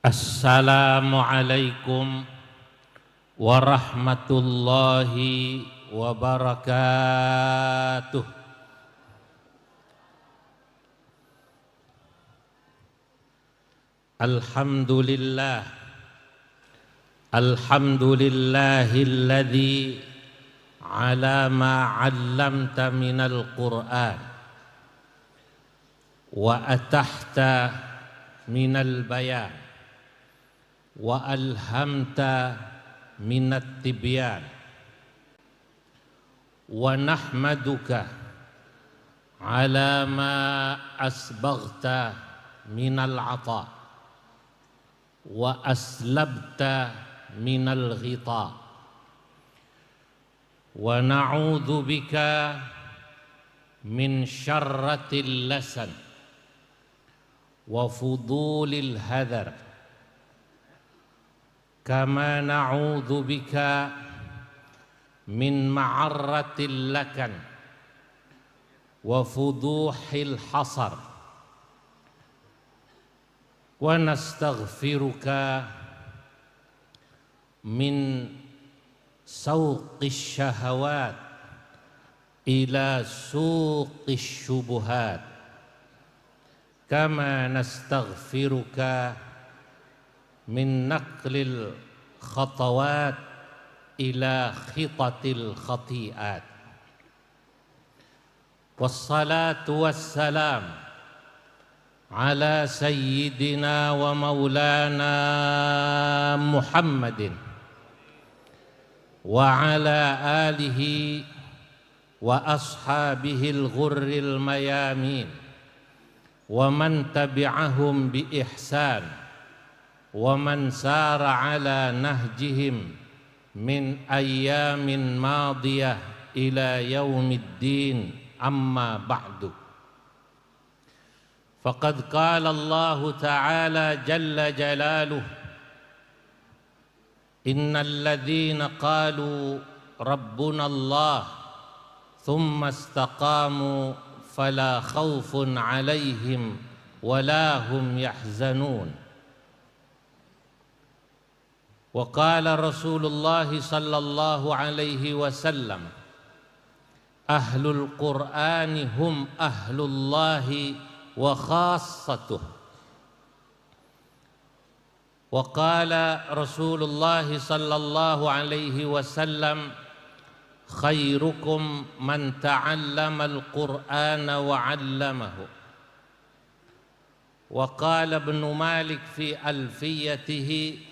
Assalamualaikum warahmatullahi wabarakatuh. Alhamdulillah, alhamdulillahilladzi ala ma 'allamta minal Qur'an wa atahta minal bayan wa alhamta minat tibyan wa nahmaduka ala ma asbaghta minal ata wa aslabta minal ghita wa na'udzu bika min syarratil lasan wa fudulil hadar kama na'udzu bika min ma'arratil lakan wa fuduhil hasar wa nastaghfiruka min sawqis syahawat ila suqis syubuhat kama nastaghfiruka min naqlil khatawat ila khitatil khati'at. Wassalatu wassalam ala sayyidina wa maulana Muhammadin wa ala alihi wa ashabihil ghurril mayamin wa man tabi'ahum bi ihsan wa man sara ala nahjihim min ayyamin madiyah ila yaumiddin amma ba'du. Faqad qala Allah ta'ala jalla jalaluh innal ladzina qalu rabbuna Allah thumma istaqamu fala khawfun 'alaihim wala hum yahzanun. Wa qala Rasulullah sallallahu alaihi wasallam ahlul Qur'ani hum ahlullahi wa khassatuh. Wa qala Rasulullah sallallahu alaihi wasallam khairukum man ta'allama al-Qur'ana wa 'allamahu. Wa qala Ibn Malik fi alfiyatihi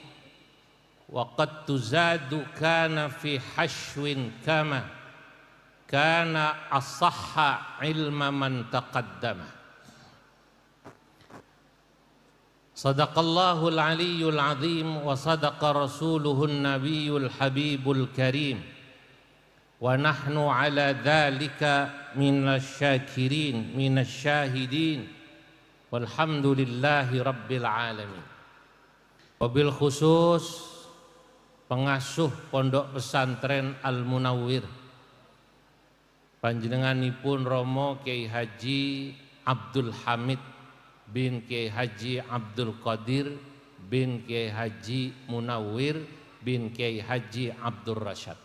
وقد تزاد كان في حشو كما كان أصح علم من تقدم. صدق الله العلي العظيم وصدق رسوله النبي الحبيب الكريم ونحن على ذلك من الشاكرين من الشاهدين والحمد لله رب العالمين. وبالخصوص pengasuh Pondok Pesantren Al-Munawwir panjenenganipun Romo Kiai Haji Abdul Hamid bin Kiai Haji Abdul Qadir bin Kiai Haji Munawwir bin Kiai Haji Abdul Rashad.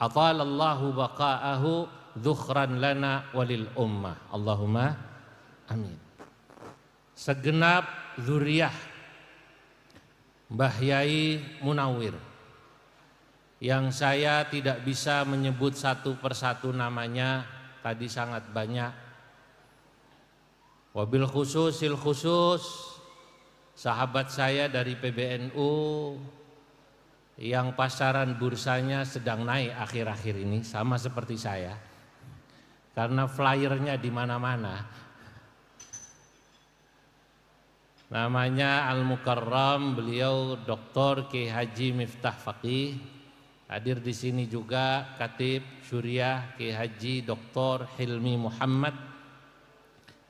Atalallahu baqa'ahu dzukhran lana walil ummah. Allahumma amin. Segenap zuriyah Mbah Yai Munawwir yang saya tidak bisa menyebut satu persatu namanya, tadi sangat banyak. Wabil khususil khusus sahabat saya dari PBNU yang pasaran bursanya sedang naik akhir-akhir ini, sama seperti saya, karena flyernya di mana-mana. Namanya Al-Mukarram, beliau Dr. Kiai Haji Miftah Faqih. Hadir di sini juga Khatib Syuriah Kiai Haji Dr. Hilmi Muhammad.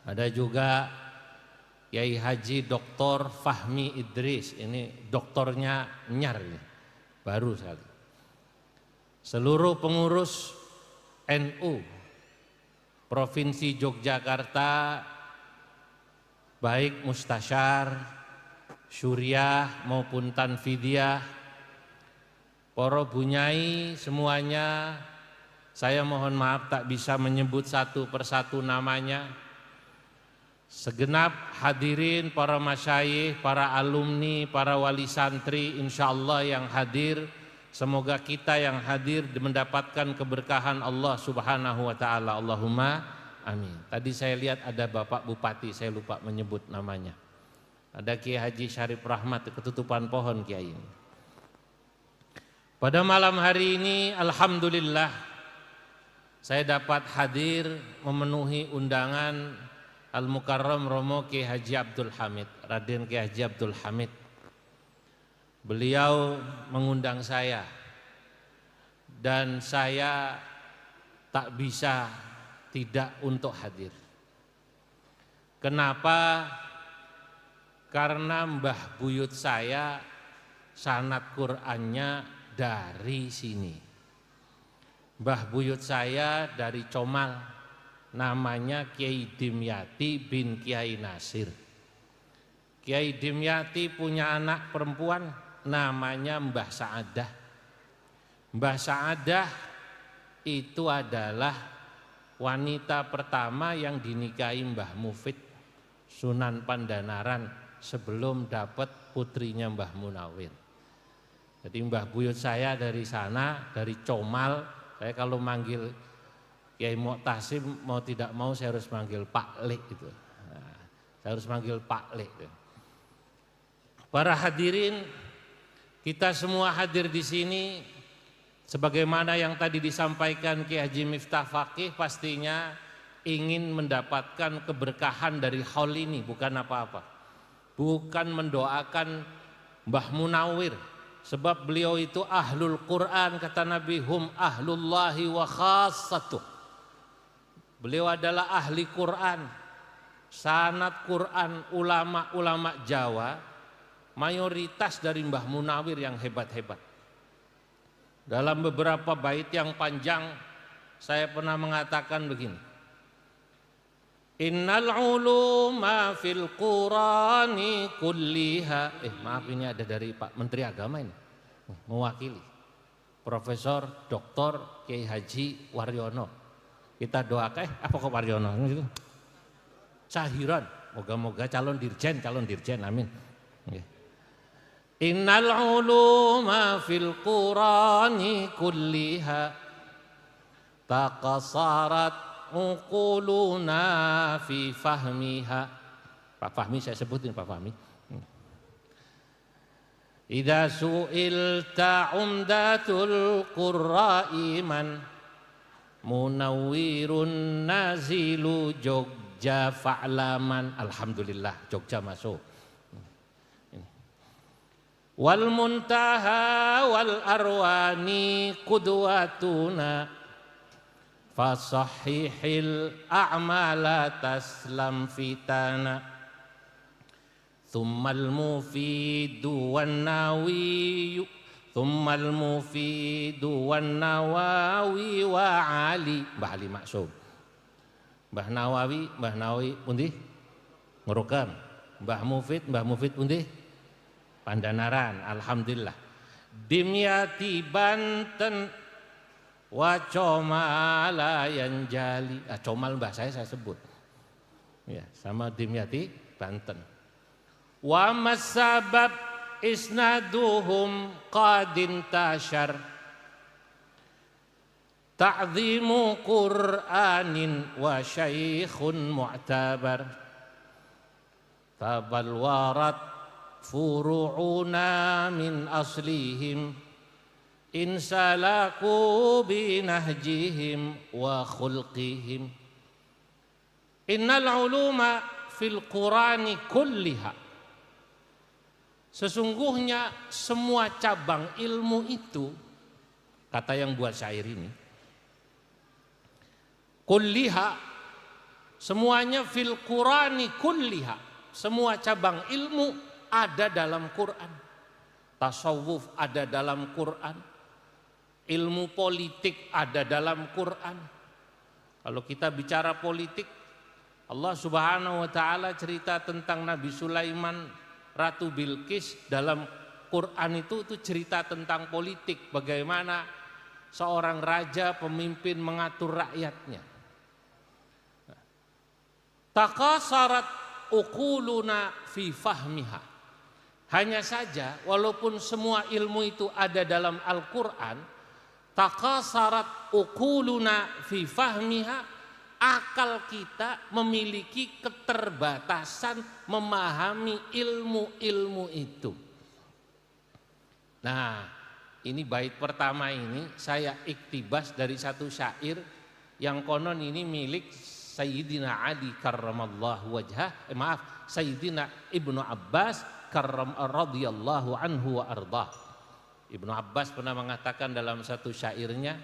Ada juga Kiai Haji Dr. Fahmi Idris. Ini doktornya nyar ini, baru sekali. Seluruh pengurus NU Provinsi Yogyakarta, baik mustasyar, syuriah maupun tanfidiyah, para bunyai semuanya, saya mohon maaf tak bisa menyebut satu persatu namanya. Segenap hadirin, para masyayikh, para alumni, para wali santri, insyaallah yang hadir, semoga kita yang hadir mendapatkan keberkahan Allah Subhanahu wa taala. Allahumma amin. Tadi saya lihat ada Bapak Bupati, saya lupa menyebut namanya. Ada Kiai Haji Syarif Rahmat, ketutupan pohon Kiai ini. Pada malam hari ini alhamdulillah saya dapat hadir memenuhi undangan Al-Mukarram Romo Kiai Haji Abdul Hamid, Raden Kiai Haji Abdul Hamid. Beliau mengundang saya dan saya tak bisa tidak untuk hadir. Kenapa? Karena mbah buyut saya sanad Qur'annya dari sini. Mbah buyut saya dari Comal, namanya Kiai Dimyati bin Kiai Nasir. Kiai Dimyati punya anak perempuan namanya Mbah Saadah. Mbah Saadah itu adalah wanita pertama yang dinikahi Mbah Mufid Sunan Pandanaran sebelum dapat putrinya Mbah Munawir. Jadi mbah buyut saya dari sana, dari Comal. Saya kalau manggil Kiai Mu'tasim mau tidak mau saya harus manggil Pak Lek gitu. Nah, saya harus manggil Pak Lek. Para hadirin, kita semua hadir di sini sebagaimana yang tadi disampaikan Kiai Haji Miftah Faqih, pastinya ingin mendapatkan keberkahan dari haul ini, bukan apa-apa. Bukan mendoakan Mbah Munawir, sebab beliau itu ahlul Quran, kata Nabi, hum ahlullahi wa khassatuh. Beliau adalah ahli Quran, sanad Quran, ulama-ulama Jawa, mayoritas dari Mbah Munawir yang hebat-hebat. Dalam beberapa bait yang panjang saya pernah mengatakan begini, innal uluma fil Qurani kulliha. Maaf, ini ada dari Pak Menteri Agama ini mewakili Profesor Dr. Kiai Haji Waryono. Kita doakan apa kok Waryono itu? Cahiran, moga-moga calon dirjen, amin. Innal uluma fil Qurani kulliha taqasarat uquluna fi fahmiha. Pak Fahmi saya sebutin, Pak Fahmi. Idza su'ilta umdatul qurra'i man munawwirun nazilu Jogja fa'laman. Alhamdulillah Jogja masuk. Wal muntaha wal arwani qudwatuna fasahihil a'mala taslam fitana thummal mufidu wan nawiyu thummal mufidu wan nawawi wa ali. Mbah Ali Maksum, Mbah Nawawi pundi ngrokam, Mbah Mufid pundi Pandanaran. Alhamdulillah. Dimyati Banten wa Comala Yanjali. Comal mbah saya sebut. Ya, sama Dimyati Banten. Wa masabab isnaduhum qadin tashar ta'zimu Qur'anin wa syaikhun mu'tabar tabal warat furu'una min aslihim insalaku binahjihim wa khulqihim. Innal uluma fil Qurani kulliha. Sesungguhnya semua cabang ilmu itu, kata yang buat syair ini, kulliha, semuanya fil Qurani kulliha, semua cabang ilmu ada dalam Quran. Tasawuf ada dalam Quran, ilmu politik ada dalam Quran. Kalau kita bicara politik, Allah Subhanahu wa taala cerita tentang Nabi Sulaiman Ratu Bilqis dalam Quran itu cerita tentang politik, bagaimana seorang raja pemimpin mengatur rakyatnya. Takasarat uquluna fi fahmiha. Hanya saja walaupun semua ilmu itu ada dalam Al-Quran, takasarat uquluna fi fahmiha, akal kita memiliki keterbatasan memahami ilmu-ilmu itu. Nah, ini bait pertama ini saya iktibas dari satu syair yang konon ini milik Sayyidina Ali karramallahu wajhah, Sayyidina Ibnu Abbas radhiyallahu anhu wa ardah. Ibnu Abbas pernah mengatakan dalam satu syairnya,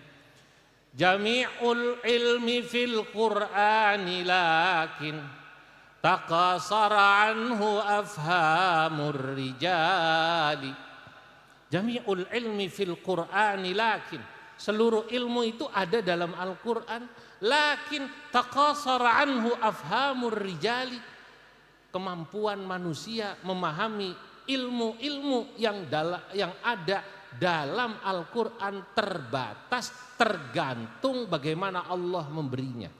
jami'ul ilmi fil Qur'ani lakin taqasara anhu afhamur rijali. Jami'ul ilmi fil Qur'ani lakin, seluruh ilmu itu ada dalam Al-Qur'an, lakin taqasara anhu afhamur rijali, kemampuan manusia memahami ilmu-ilmu yang ada dalam Al-Quran terbatas, tergantung bagaimana Allah memberinya.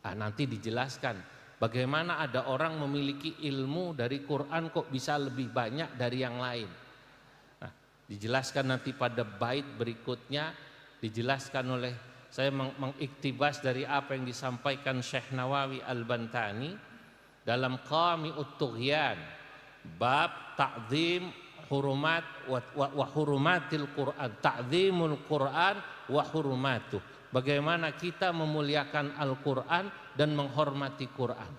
Nah, nanti dijelaskan bagaimana ada orang memiliki ilmu dari Quran kok bisa lebih banyak dari yang lain. Nah, dijelaskan nanti pada bait berikutnya, dijelaskan oleh saya mengiktibas dari apa yang disampaikan Syekh Nawawi Al-Bantani dalam Qami'ut Tughyan, bab ta'zim hurumat wa hurumatil Quran, ta'zimul Quran wa hurumatuh. Bagaimana kita memuliakan Al-Quran dan menghormati Quran.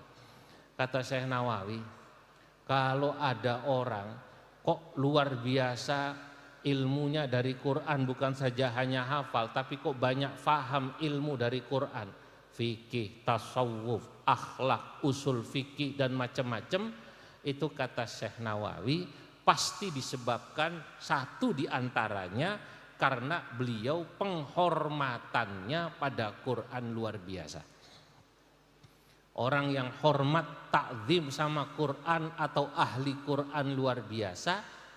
Kata Syekh Nawawi, kalau ada orang kok luar biasa ilmunya dari Quran, bukan saja hanya hafal tapi kok banyak faham ilmu dari Quran, fikih, tasawuf, akhlak, usul fikih dan macam-macam, itu kata Syekh Nawawi pasti disebabkan satu diantaranya karena beliau penghormatannya pada Quran luar biasa. Orang yang hormat takzim sama Quran atau ahli Quran luar biasa,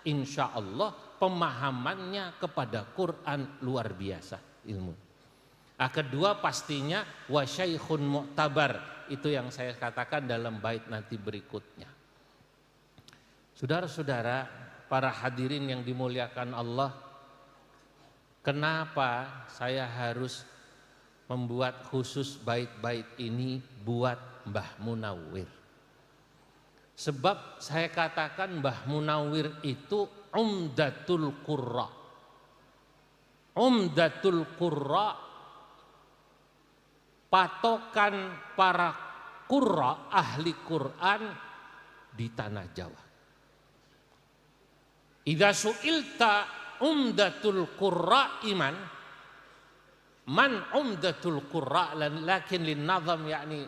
insya Allah pemahamannya kepada Quran luar biasa ilmu. Kedua pastinya wa syaikhun mu'tabar, itu yang saya katakan dalam bait nanti berikutnya. Saudara-saudara, para hadirin yang dimuliakan Allah, kenapa saya harus membuat khusus bait-bait ini buat Mbah Munawwir? Sebab saya katakan Mbah Munawwir itu umdatul qurra. Umdatul qurra, patokan para qurra ahli Quran di tanah Jawa. Idza su'ilta umdatul qurra iman, man umdatul qurra, lakin lin nazam, yakni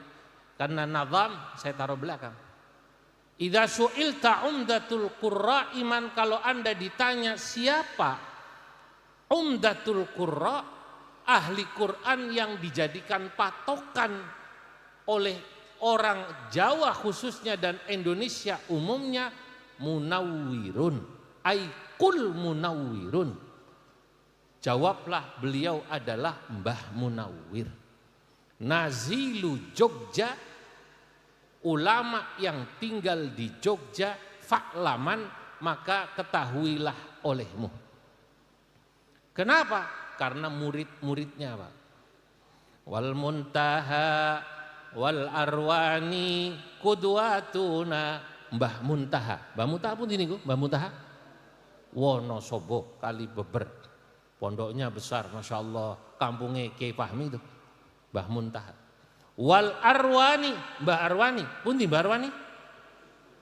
karena nazam saya taruh belakang. Idza su'ilta umdatul qurra iman, kalau Anda ditanya siapa umdatul qurra, ahli Quran yang dijadikan patokan oleh orang Jawa khususnya dan Indonesia umumnya, munawwirun, aikul munawwirun. Jawablah beliau adalah Mbah Munawwir, nazilu Jogja, ulama yang tinggal di Jogja, fa'laman, maka ketahuilah olehmu. Kenapa? Karena murid-muridnya, Pak. Wal muntaha wal arwani qudwatuna, Mbah Muntaha. Mbah Muntaha pun ini Mbah Muntaha Wonosobo Kalibeber. Pondoknya besar, Masya Allah. Kampungnya Kiai Fahmi itu Mbah Muntaha. Wal arwani, Mbah Arwani pun di Mbah Arwani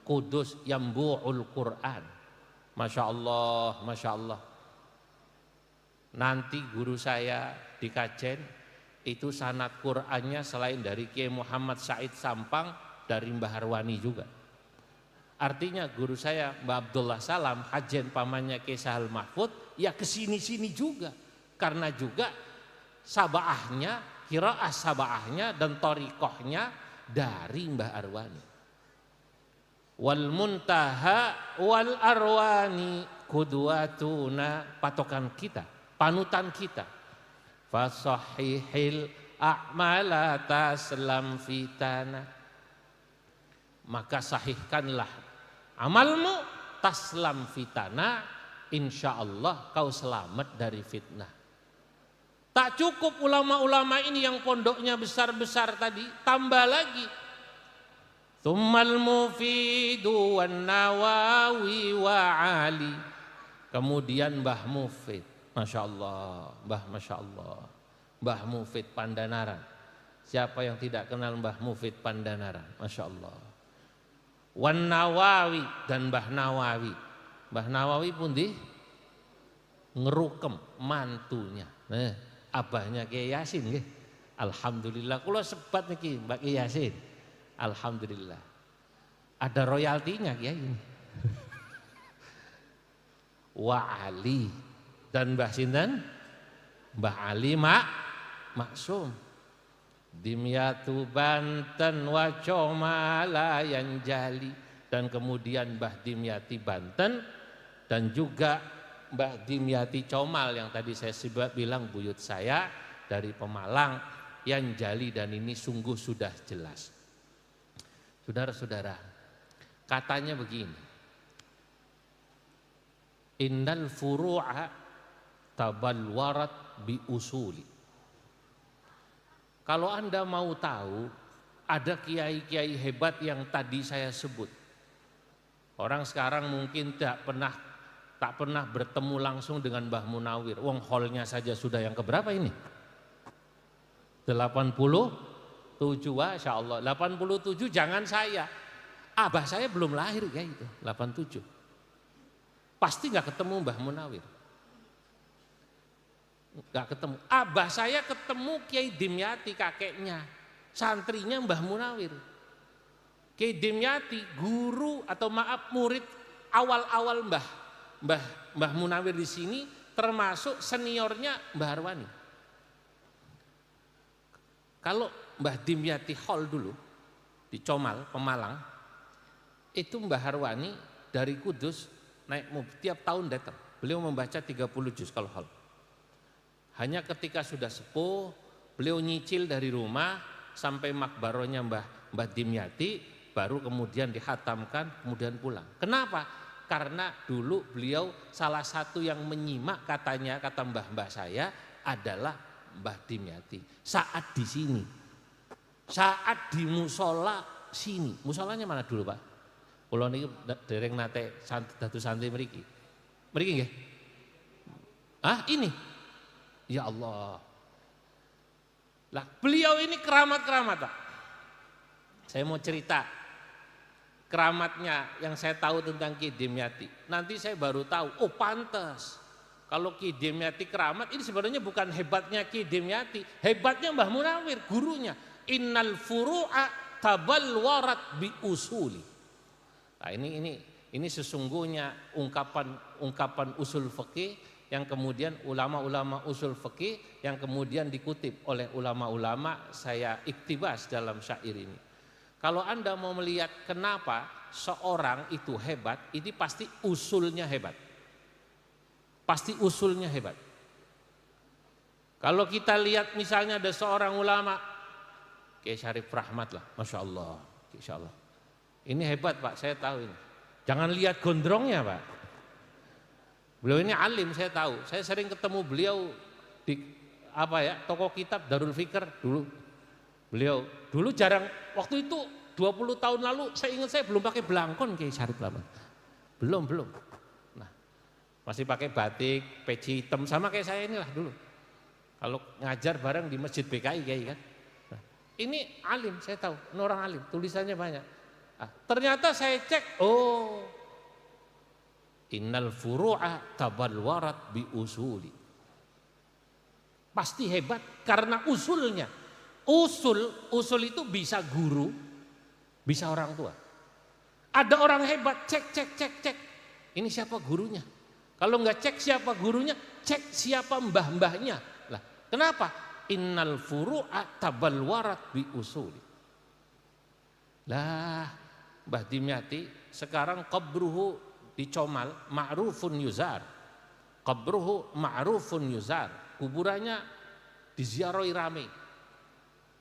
Kudus Yambu'ul Quran. Masya Allah, Masya Allah. Nanti guru saya di Kajen itu sanad Qur'annya selain dari Kiai Muhammad Said Sampang, dari Mbah Arwani juga. Artinya guru saya Mbah Abdullah Salam, Kajen pamannya Kiai Sahal Mahfud, ya kesini-sini juga. Karena juga sabaahnya, qiraah sabaahnya dan thariqahnya dari Mbah Arwani. wal muntaha wal arwani qudwatuna, patokan kita, panutan kita. Fasahihil a'mala taslam fitana, maka sahihkanlah amalmu, taslam fitana, insyaallah kau selamat dari fitnah. Tak cukup ulama-ulama ini yang pondoknya besar-besar tadi, tambah lagi. Tsummal mufidu wan nawawi wa ali. Kemudian Mbah Mufid, Masya Allah, Masya Allah, Mbah Mufid Pandanaran. Siapa yang tidak kenal Mbah Mufid Pandanaran? Masya Allah. Wan Nawawi dan Mbah Nawawi. Mbah Nawawi pun ngerukem mantunya. Nah, abahnya Kiai Yasin nggih. Alhamdulillah kula sebat niki Mbak Kiai Yasin. Alhamdulillah. Ada royaltinya Kiai ini. Wa Ali dan Mbah sinten? Mbah Ali Maksum. Dimyatu Banten wa Comala yang jali, dan kemudian Mbah Dimyati Banten dan juga Mbah Dimyati Comal yang tadi saya bilang buyut saya dari Pemalang yang jali, dan ini sungguh sudah jelas. Saudara-saudara, katanya begini, innal furu'a tabalwarat bi usuli. Kalau Anda mau tahu, ada kiai-kiai hebat yang tadi saya sebut. Orang sekarang mungkin tak pernah bertemu langsung dengan Mbah Munawir. Wong hallnya saja sudah yang keberapa ini? 87, Masya Allah. 87 jangan saya. Abah saya belum lahir kayak itu, 87. Pasti nggak ketemu Mbah Munawir. Nggak ketemu. Abah saya ketemu Kiai Dimyati, kakeknya, santrinya Mbah Munawir. Kiai Dimyati guru atau maaf murid awal-awal Mbah Munawir di sini, termasuk seniornya Mbah Arwani. Kalau Mbah Dimyati Hall dulu di Comal, Pemalang, itu Mbah Arwani dari Kudus naik mobil tiap tahun datang. Beliau membaca 30 juz kalau Hall. Hanya ketika sudah sepuh, beliau nyicil dari rumah sampai makbaronya Mbah Dimyati, baru kemudian dihatamkan, kemudian pulang. Kenapa? Karena dulu beliau salah satu yang menyimak, katanya, kata mbah-mbah saya adalah Mbah Dimyati. Saat di sini, saat di musola sini, musolanya mana dulu Pak? Kulo niki dereng nate dadu santri mriki. Mriki nggih? Ah, ini. Ya Allah. Lah, beliau ini keramat-keramat, Pak. Saya mau cerita keramatnya yang saya tahu tentang Ki Dimyati. Nanti saya baru tahu, oh pantas. Kalau Ki Dimyati keramat, ini sebenarnya bukan hebatnya Ki Dimyati, hebatnya Mbah Munawir, gurunya. Innal furu'a tabalwarat bi usuli. Nah, ini sesungguhnya ungkapan usul fikih yang kemudian ulama-ulama usul fikih yang kemudian dikutip oleh ulama-ulama, saya iktibas dalam syair ini. Kalau Anda mau melihat kenapa seorang itu hebat, ini pasti usulnya hebat. Pasti usulnya hebat. Kalau kita lihat misalnya ada seorang ulama, Kiai Syarif Rahmat lah, Masya Allah, Insya Allah. Ini hebat Pak, saya tahu ini. Jangan lihat gondrongnya Pak. Beliau ini alim, saya tahu. Saya sering ketemu beliau di toko kitab Darul Fikr dulu. Beliau dulu jarang, waktu itu 20 tahun lalu saya ingat saya belum pakai belangkon Kiai Syarif Rahmat. Belum. Nah, masih pakai batik, peci hitam sama kayak saya inilah dulu. Kalau ngajar bareng di Masjid PKI Kiai kan. Nah, ini alim, saya tahu, ini orang alim, tulisannya banyak. Nah, ternyata saya cek, oh, innal furu'a tabalwarat bi usuli. Pasti hebat karena usulnya. Usul itu bisa guru, bisa orang tua. Ada orang hebat, cek. Ini siapa gurunya? Kalau nggak cek siapa gurunya, cek siapa mbah-mbahnya. Lah, kenapa? Innal furu'a tabalwarat bi usuli. Lah, Mbah Dimyati sekarang qabruhu dicomal ma'rufun yuzar. Qabruhu ma'rufun yuzar. Kuburannya diziarahi rame.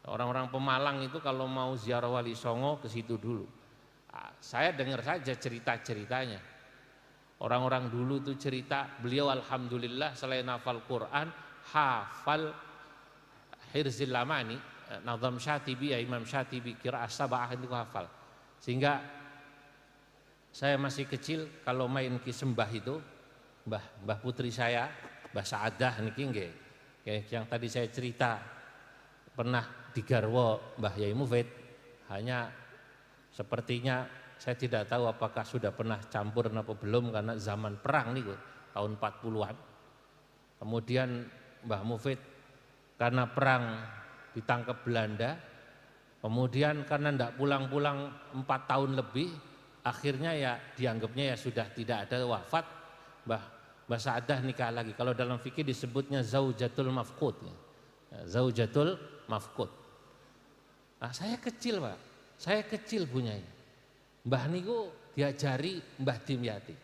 Orang-orang Pemalang itu kalau mau ziarah Wali Songo ke situ dulu. Saya dengar saja cerita-ceritanya. Orang-orang dulu itu cerita, beliau alhamdulillah selain hafal Quran, hafal Hirzil Lamani, Nazam Syatibi, ya Imam Syatibi, Qiraah Sab'ah itu hafal. Sehingga saya masih kecil kalau main kisembah itu, Mbah putri saya, Mbah Saadah niki nggih, yang tadi saya cerita pernah digarwa Mbah Yai Mufid, hanya sepertinya saya tidak tahu apakah sudah pernah campur atau belum karena zaman perang nih tahun 40-an. Kemudian Mbah Mufid karena perang ditangkap Belanda, kemudian karena tidak pulang-pulang 4 tahun lebih, akhirnya ya dianggapnya ya sudah tidak ada, wafat. Mbah Saadah nikah lagi. Kalau dalam fikih disebutnya zaujatul mafqud. Zaujatul mafqud. Nah, saya kecil Pak, saya kecil punya ini. Mbah niku diajari Mbah Dimyati.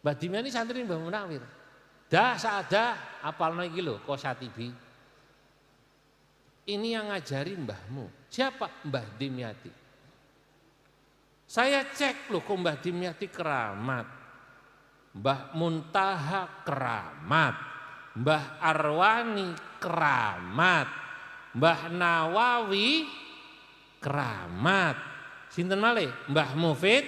Mbah Dimyati santri Mbah Munawir. Dah Saadah apalno iki lho Qosatibi. Ini yang ngajari mbahmu. Siapa? Mbah Dimyati. Saya cek loh kok Mbah Dimyati keramat. Mbah Muntaha keramat. Mbah Arwani keramat. Mbah Nawawi keramat. Sinten malih? Mbah Mufid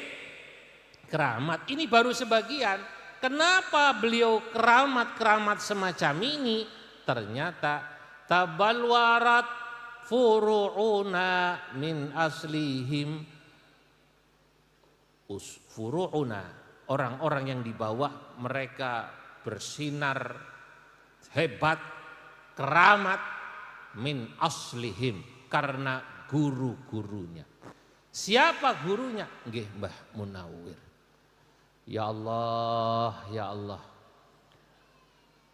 keramat. Ini baru sebagian. Kenapa beliau keramat semacam ini? Ternyata tabalwarat furu'una min aslihim. Furu'una, orang-orang yang di bawah mereka bersinar hebat, keramat min aslihim, karena guru-gurunya. Siapa gurunya? Nggih Mbah Munawir. Ya Allah, ya Allah.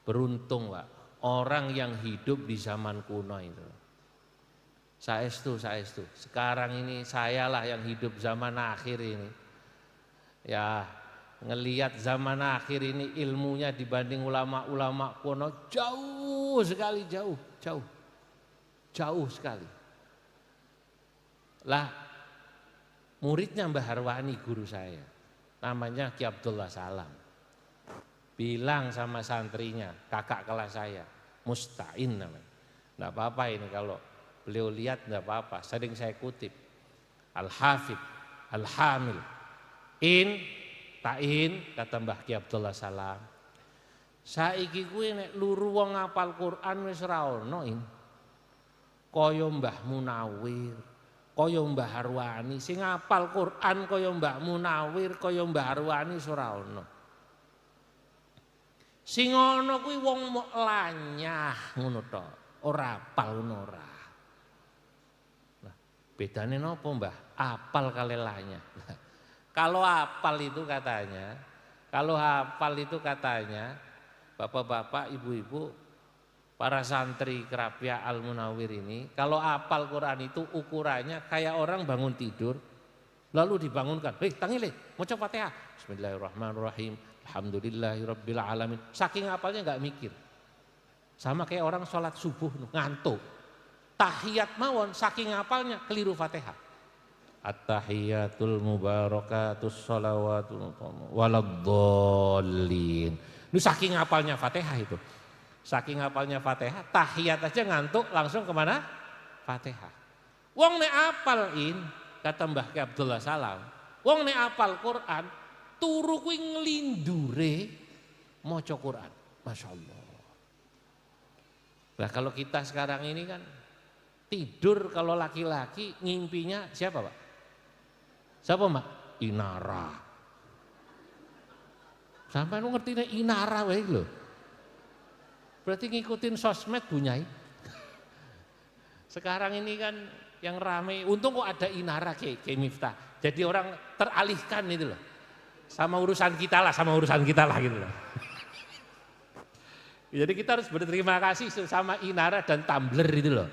Beruntung Pak, orang yang hidup di zaman kuno itu. Saestu. Sekarang ini sayalah yang hidup zaman akhir ini. Ya, ngelihat zaman akhir ini ilmunya dibanding ulama-ulama kuno jauh sekali, jauh sekali. Lah, muridnya Mbah Harwani guru saya, namanya Ki Abdullah Salam, bilang sama santrinya, kakak kelas saya, Musta'in namanya. Enggak apa-apa ini kalau beliau lihat enggak apa-apa, sering saya kutip. Al-Hafid, Al-Hamil, ta'in, kata Mbah Ki Abdullah Salam. Saiki kuwi nek luru wong ngapal Quran wis ora ono kaya Mbah Munawir, kaya Mbah Harwani, sing ngapal Quran kaya Mbah Munawir, kaya Mbah Harwani ora ono. Sing ana kuwi wong mok lanyah ngono tok, ora apal ngono ora. Nah, bedane napa Mbah? Apal kali lanyah. Kalau hafal itu katanya, bapak-bapak, ibu-ibu, para santri Krapia Al Munawir ini, kalau hafal Quran itu ukurannya kayak orang bangun tidur, lalu dibangunkan, tangile, maca Fatihah, Bismillahirrahmanirrahim, Alhamdulillahirabbil alamin. Saking hafalnya nggak mikir, sama kayak orang sholat subuh ngantuk, tahiyat mawon, saking hafalnya keliru Fatihah. At-tahiyatul mubarakatus shalawatul waladdallin. Itu saking hafalnya Fatihah itu. Saking hafalnya Fatihah, tahiyat aja ngantuk langsung kemana? Fatihah. Wong nek apalin, kata Mbah Ki Abdullah Salam, wong nek apal Quran, turu kuwi nglindure maca Quran. Masya Allah. Nah kalau kita sekarang ini kan tidur, kalau laki-laki ngimpinya siapa Pak? Siapa Mbak? Inara. Sampai lu ngerti nih Inara wae lho. Berarti ngikutin sosmed Bunyai. Sekarang ini kan yang rame, untung kok ada Inara kayak Miftah. Jadi orang teralihkan itu loh. Sama urusan kita lah gitu loh. Jadi kita harus berterima kasih sama Inara dan Tumblr itu loh.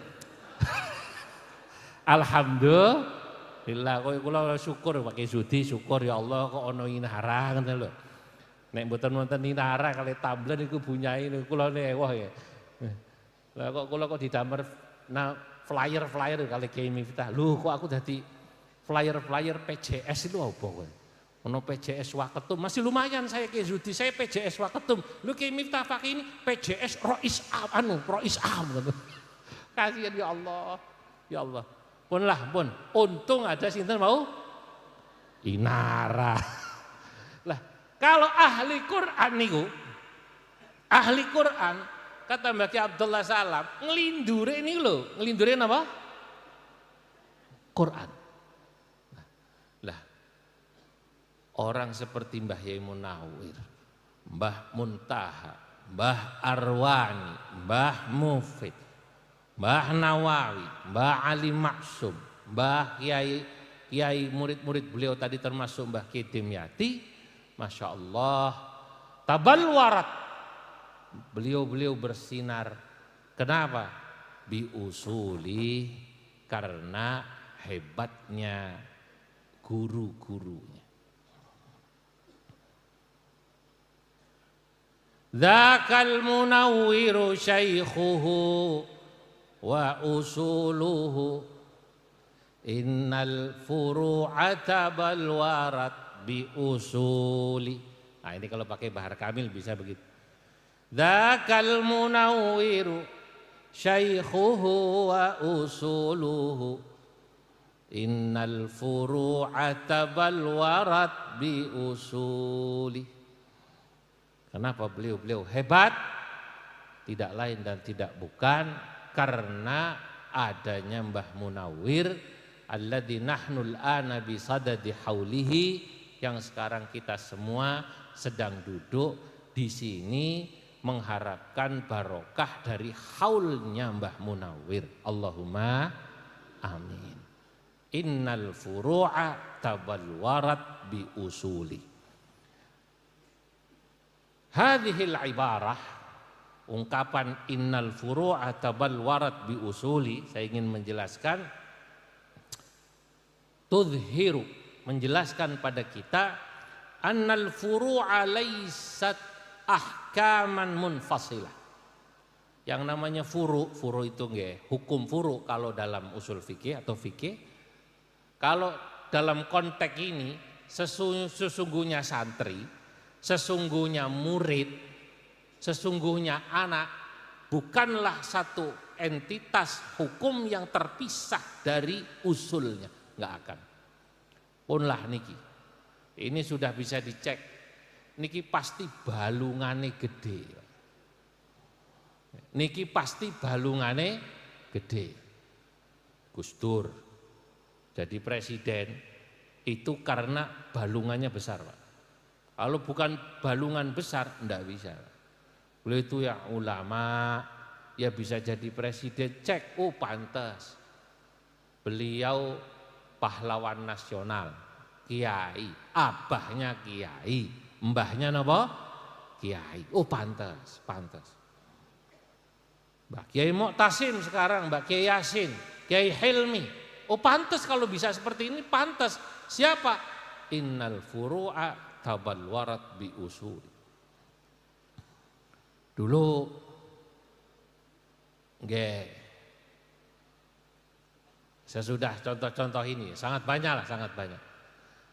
Alhamdulillah. Alhamdulillah kula syukur pakai Sudi syukur ya Allah kok ono inara ngoten lho. Nek mboten wonten inara kali tablen iku bunyai kula ewah ya. Lah kok didamel flyer kali Kiai Miftah. Lho kok aku dadi flyer PJS itu apa kowe? Ono PJS Waketum masih lumayan saya Kiai Sudi saya PJS Waketum. Lho Kiai Miftah pakai ini PJS Rois Am gitu. Kasihan ya Allah. Ya Allah. Pun untung ada sinten mau inara. Lah kalau ahli Quran niku, ahli Quran kata Mbak Ki Abdullah Salam ngelindure ini lho, ngelindure apa? Quran. Lah orang seperti Mbah Yai Munawir, Mbah Muntaha, Mbah Arwani, Mbah Mufid, Mbah Nawawi, Mbah Ali Maksum, Mbah Kiai murid-murid beliau tadi termasuk Mbah Kiai Dimyati, Masya Allah, tabal warat, beliau bersinar. Kenapa? Biusuli, karena hebatnya guru-gurunya. Dzakal munawwiru syaikhuhu wa usuluhu innal furu'ata bal warat bi usuli. Nah ini kalau pakai Bahar Kamil bisa begitu. Dzakal munawwiru syaikhuhu wa usuluhu innal furu'ata bal warat bi usuli. Kenapa beliau hebat? Tidak lain dan tidak bukan karena adanya Mbah Munawwir alladzi nahnul ana bi sadadi haulihi, yang sekarang kita semua sedang duduk di sini mengharapkan barokah dari haulnya Mbah Munawwir. Allahumma amin. Innal furu'a tabalwarat bi usuli. Hadhil ibarah, ungkapan innal furu'a tabalwarat bi usuli, saya ingin menjelaskan, tudhiru, menjelaskan pada kita annal furu'a laysat ahkaman munfasilah. Yang namanya furu itu nggih, hukum furu kalau dalam usul fikih atau fikih. Kalau dalam konteks ini sesungguhnya santri, sesungguhnya murid, sesungguhnya anak bukanlah satu entitas hukum yang terpisah dari usulnya, nggak akan. Punlah niki, ini sudah bisa dicek, niki pasti balungane gede, niki pasti balungane gede. Gus Dur jadi presiden itu karena balungannya besar, Pak. Kalau bukan balungan besar, enggak bisa. Beliau itu yang ulama, ya bisa jadi presiden, cek, oh pantas. Beliau pahlawan nasional, kiai, abahnya kiai, mbahnya napa? Kiai, oh pantas. Mbak Kiai Mu'tasim sekarang, Mbak Kiai Yasin, Kiai Hilmi, oh pantas kalau bisa seperti ini, pantas. Siapa? Innal furu'a tabalwarat bi usul. Dulu nggih, sesudah contoh-contoh ini sangat banyak.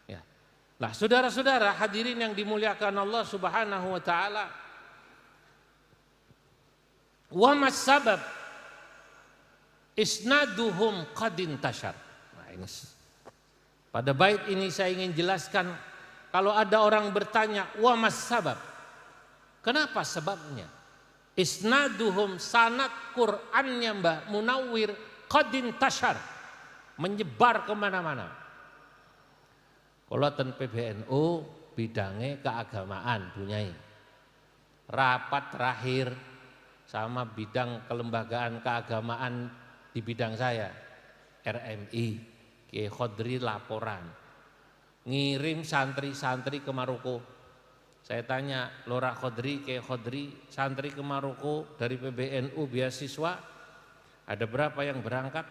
Ya. Nah, saudara-saudara hadirin yang dimuliakan Allah Subhanahu wa taala. Wa mas sabab isnaduhum qad intashar. Nah, ini pada bait ini saya ingin jelaskan. Kalau ada orang bertanya, wa mas sabab, kenapa sebabnya? Isnaduhum, sanad Qur'annya Mbah Munawwir qadin tashar, menyebar kemana-mana. Kalau ten PBNU bidangnya keagamaan bunyai. Rapat terakhir sama bidang kelembagaan keagamaan di bidang saya, RMI, Kiai Khodri laporan. Ngirim santri-santri ke Maroko. Saya tanya, Lora Khodri, Kiai Khodri, santri ke Maroko dari PBNU beasiswa, ada berapa yang berangkat?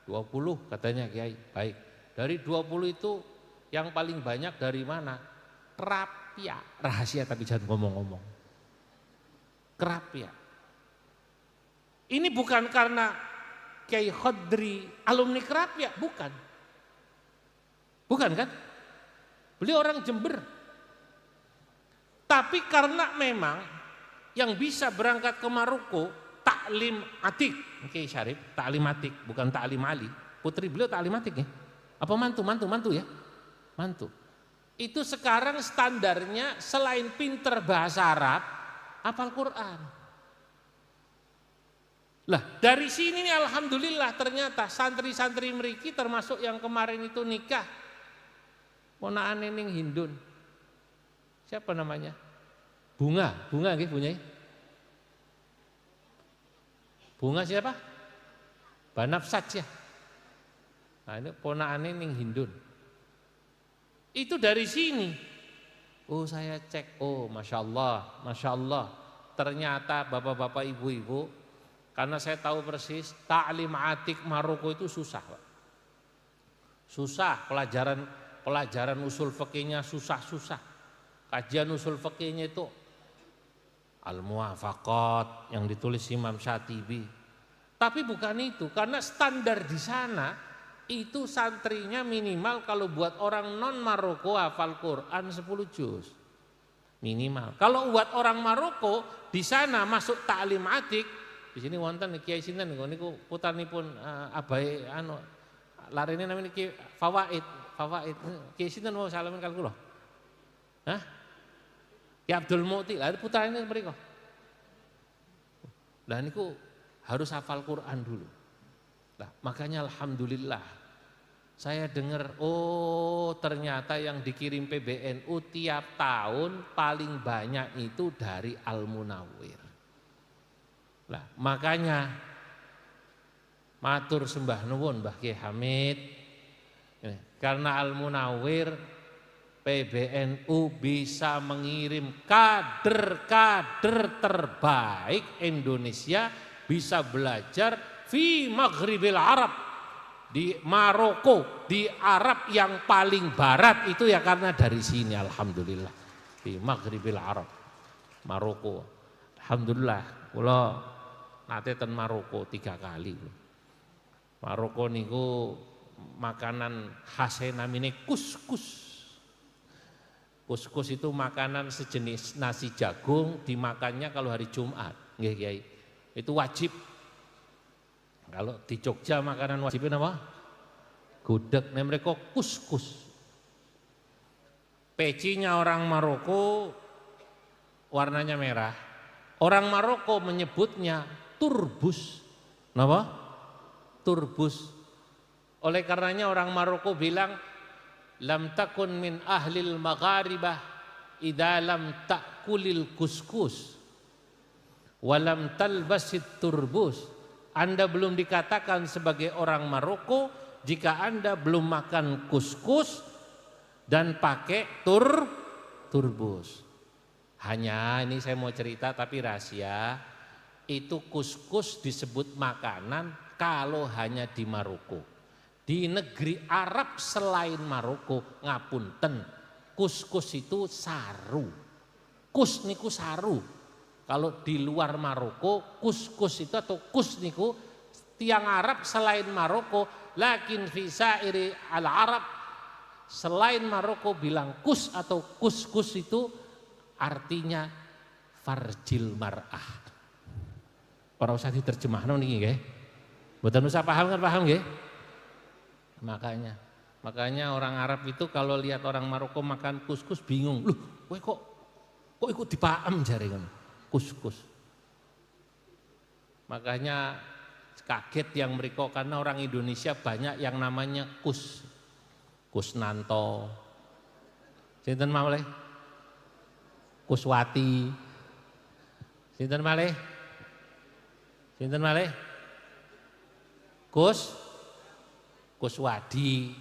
20 katanya Kiai. Baik, Dari 20 itu yang paling banyak dari mana? Kerapia. Rahasia tapi jangan ngomong-ngomong. Kerapia. Ini bukan karena Kiai Khodri alumni Kerapia, bukan. Bukan kan? Beliau orang Jember. Tapi karena memang yang bisa berangkat ke Maroko taklim atik. Oke Syarif, taklim atik, bukan taklim ali. Putri beliau taklim atik ya. Apa mantu ya? Mantu. Itu sekarang standarnya selain pinter bahasa Arab, hafal Quran. Lah dari sini nih alhamdulillah ternyata santri-santri meriki termasuk yang kemarin itu nikah. Ponaan Nening Hindun. Siapa namanya? Bunga nggih punya. Bunga siapa? Banafsat ya. Nah ini ponaan Nening Hindun. Itu dari sini. Oh saya cek, oh Masya Allah. Ternyata bapak-bapak ibu-ibu, karena saya tahu persis taklim atik Maroko itu susah Pak. Susah, pelajaran usul fikihnya susah. Kajian usul fikihnya itu Al-Muwafaqat yang ditulis Imam Syatibi. Tapi bukan itu, karena standar di sana itu santrinya minimal kalau buat orang non Maroko hafal Quran 10 juz. Minimal. Kalau buat orang Maroko di sana masuk taklim atik, di sini wonten Kiai sinten niku putanipun abai larene namanya Kiai Fawaid. Kiai sinten mau salaman kali kula? Hah? Kiai Abdul Mu'ti, lha putrane mriko. Lah niku harus hafal Quran dulu. Nah, makanya alhamdulillah saya dengar ternyata yang dikirim PBNU tiap tahun paling banyak itu dari Al-Munawwir. Nah, makanya matur sembah nuwun Mbah Kiai Hamid. Karena Al-Munawwir PBNU bisa mengirim kader-kader terbaik Indonesia bisa belajar fi Maghribil Arab, di Maroko, di Arab yang paling barat itu ya karena dari sini alhamdulillah. Di Maghribil Arab, Maroko. Alhamdulillah kula nate ten Maroko 3 kali. Maroko niku makanan khasnya namanya kuskus. Kuskus itu makanan sejenis nasi jagung, dimakannya kalau hari Jumat, nggih Kiai. Itu wajib. Kalau di Jogja makanan wajibnya apa? Gudeg, mereka kuskus. Pecinya orang Maroko warnanya merah. Orang Maroko menyebutnya turbus. Kenapa? Turbus. Oleh karenanya orang Maroko bilang, lam takun min ahlil magharibah idza lam ta'kulil kuskus walam talbasit turbus. Anda belum dikatakan sebagai orang Maroko jika Anda belum makan kuskus dan pakai turbus. Hanya ini saya mau cerita tapi rahasia, itu kuskus disebut makanan kalau hanya di Maroko. Di negeri Arab selain Maroko, ngapunten, kuskus itu saru. Kus niku saru. Kalau di luar Maroko, kuskus itu atau kus niku tiang Arab selain Maroko, lakin fi sairi al-Arab selain Maroko bilang kus atau kuskus itu artinya farjil mar'ah. Ora usah diterjemahno niki nggih. Mboten usah paham kan paham nggih? Makanya orang Arab itu kalau lihat orang Maroko makan kuskus bingung. Loh, kowe kok ikut dipaem jare ngono. Kuskus. Makanya kaget yang mereka karena orang Indonesia banyak yang namanya Kusnanto. Sinten malih? Kuswati. Sinten malih? Kuswadi.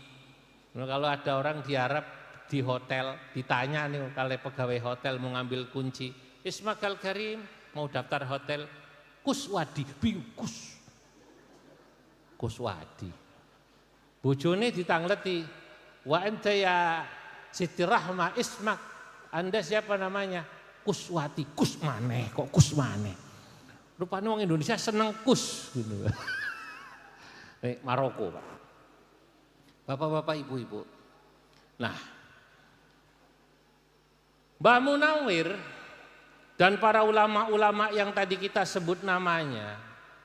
Kalau ada orang di Arab di hotel ditanya nih kalau pegawai hotel mau ngambil kunci, Ismail Karim mau daftar hotel Kuswadi, bingung Kuswadi. Bojone ditangleti, wa anta ya Siti Rahma ismak, Anda siapa namanya? Kuswati. Kus maneh, kok kus maneh. Rupanya orang Indonesia seneng kus gitu. Maroko, Pak. Bapak-bapak, ibu-ibu. Nah, Mbah Munawir dan para ulama-ulama yang tadi kita sebut namanya,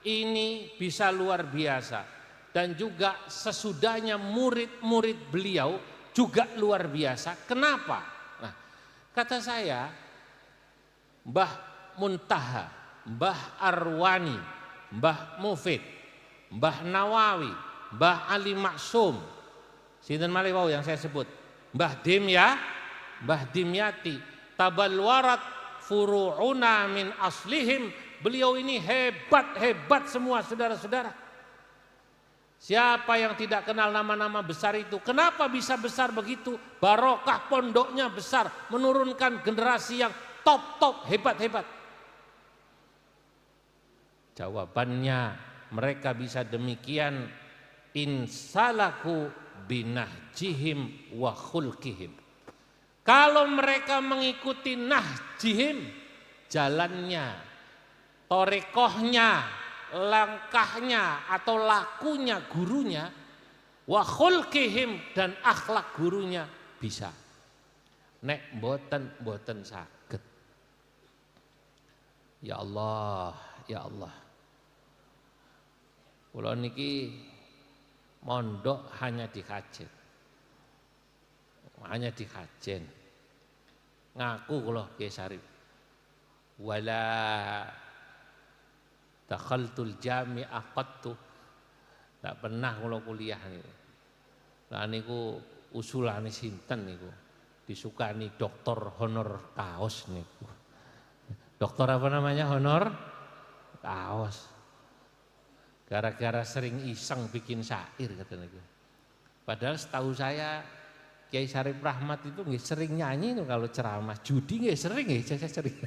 ini bisa luar biasa. Dan juga sesudahnya murid-murid beliau juga luar biasa. Kenapa? Nah, kata saya, Mbah Muntaha, Mbah Arwani, Mbah Mufid, Mbah Nawawi, Mbah Ali Maksum, sinten malih wau yang saya sebut, Mbah Dimya, Mbah Dimyati, tabalwarat furu'una min aslihim. Beliau ini hebat semua saudara-saudara. Siapa yang tidak kenal nama-nama besar itu? Kenapa bisa besar begitu? Barokah pondoknya besar, menurunkan generasi yang top, hebat. Jawabannya, mereka bisa demikian insalaku binahjihim wa khulqihim. Kalau mereka mengikuti nahjihim, jalannya, torekohnya, langkahnya atau lakunya gurunya, wa khulqihim, dan akhlak gurunya bisa. Nek boten saged. Ya Allah, ya Allah. Kula niki mondok hanya di Kajen. Hanya di Kajen. Ngaku kula Kiai Syarif. Wala dakhaltul jami'ah qattu. Tak pernah kula kuliah niku. Lah niku usulane sinten niku? Disukani doktor honor kaos niku. Doktor apa namanya? Honor kaos. Gara-gara sering iseng bikin syair kata niku. Padahal setahu saya Kiai Syarif Rahmat itu nggih sering nyanyi tuh kalau ceramah. Judi nggih sering nggih, saya sering.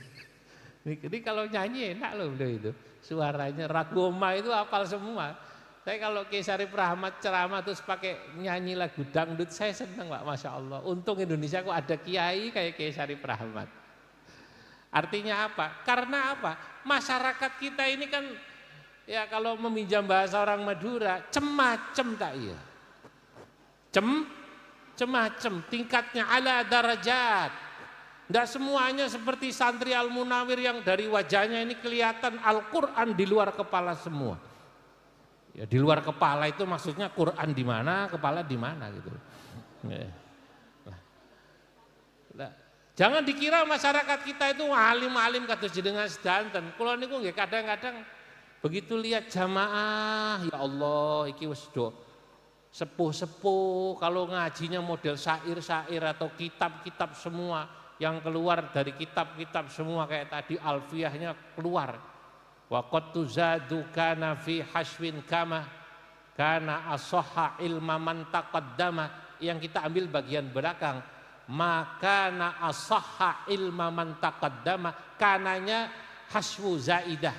Ini kalau nyanyi enak loh beliau itu. Suaranya ragoma itu hafal semua. Saya kalau Kiai Syarif Rahmat ceramah terus pakai nyanyi lagu dangdut, saya senang Pak, Masya Allah. Untung Indonesia kok ada kiai kayak Kiai Syarif Rahmat. Artinya apa? Karena apa? Masyarakat kita ini kan, ya kalau meminjam bahasa orang Madura, cemacem tak iya. Cemacem, tingkatnya ala darajat. Tidak semuanya seperti santri Al-Munawir yang dari wajahnya ini kelihatan Al-Quran di luar kepala semua. Ya di luar kepala itu maksudnya Quran di mana, kepala di mana gitu. Nah, jangan dikira masyarakat kita itu alim-alim kados jenengan sedanten. Kula niku nggih kadang-kadang begitu lihat jamaah, ya Allah iki wis do sepuh-sepuh, kalau ngajinya model syair-syair atau kitab-kitab semua yang keluar dari kitab-kitab semua kayak tadi alfiyahnya keluar. Wa qad tuzadu kana fi haswin kama kana asahha ilma man taqaddama, yang kita ambil bagian belakang, maka na asahha ilma man taqaddama, kananya haswu zaidah.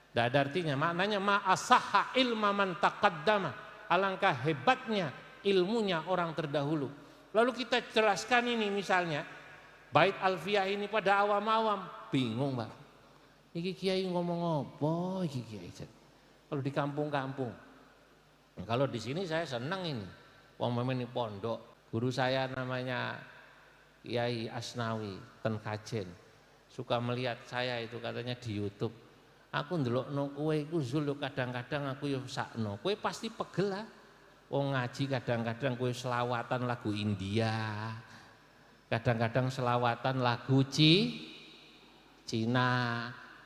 Tidak ada artinya, maknanya ma asahha ilma man taqaddama, alangkah hebatnya ilmunya orang terdahulu. Lalu kita jelaskan ini misalnya bait alfiyah ini pada awam-awam bingung Pak. Iki kiai ngomong apa iki kiai? Kalau di kampung-kampung. Kalau di sini saya senang ini. Wong memang ini pondok. Guru saya namanya Kiai Asnawi ten Kajen. Suka melihat saya itu katanya di YouTube. Aku ndelokno kowe iku Zul, kadang-kadang aku yo sakno. Kowe pasti pegel lah. Wong ngaji kadang-kadang kowe selawatan lagu India. Kadang-kadang selawatan lagu Cina.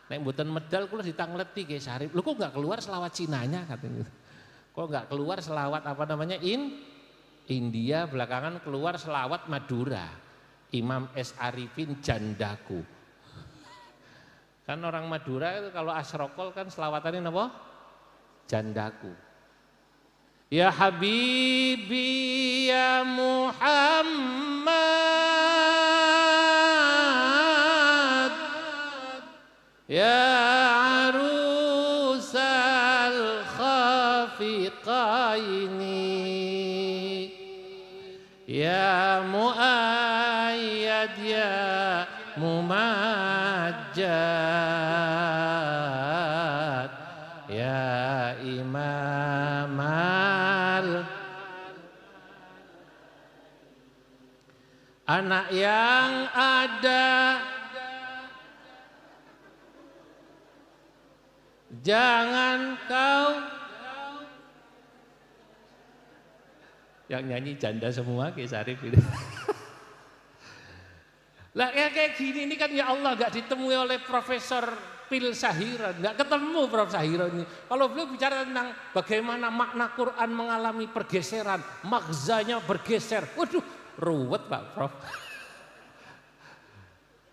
Nek mboten medal kula ditangleti Kiai Syarif. Lho kok enggak keluar selawat Cinanya katanya. Kok enggak keluar selawat apa namanya India, belakangan keluar selawat Madura. Imam S. Arifin Jandaku. Kan orang Madura itu kalau asrokol kan selawatannya apa? Jandaku. Ya Habibi ya Muhammad ya arusal khafiqaini mumajjad ya imamal anak yang ada jangan kau yang nyanyi janda semua Ki Sarif itu. Lah kayak gini ini kan ya Allah gak ditemui oleh Profesor Pil Sahiran, gak ketemu Prof Sahiran ini. Kalau beliau bicara tentang bagaimana makna Quran mengalami pergeseran, maghzanya bergeser. Waduh, ruwet Pak Prof.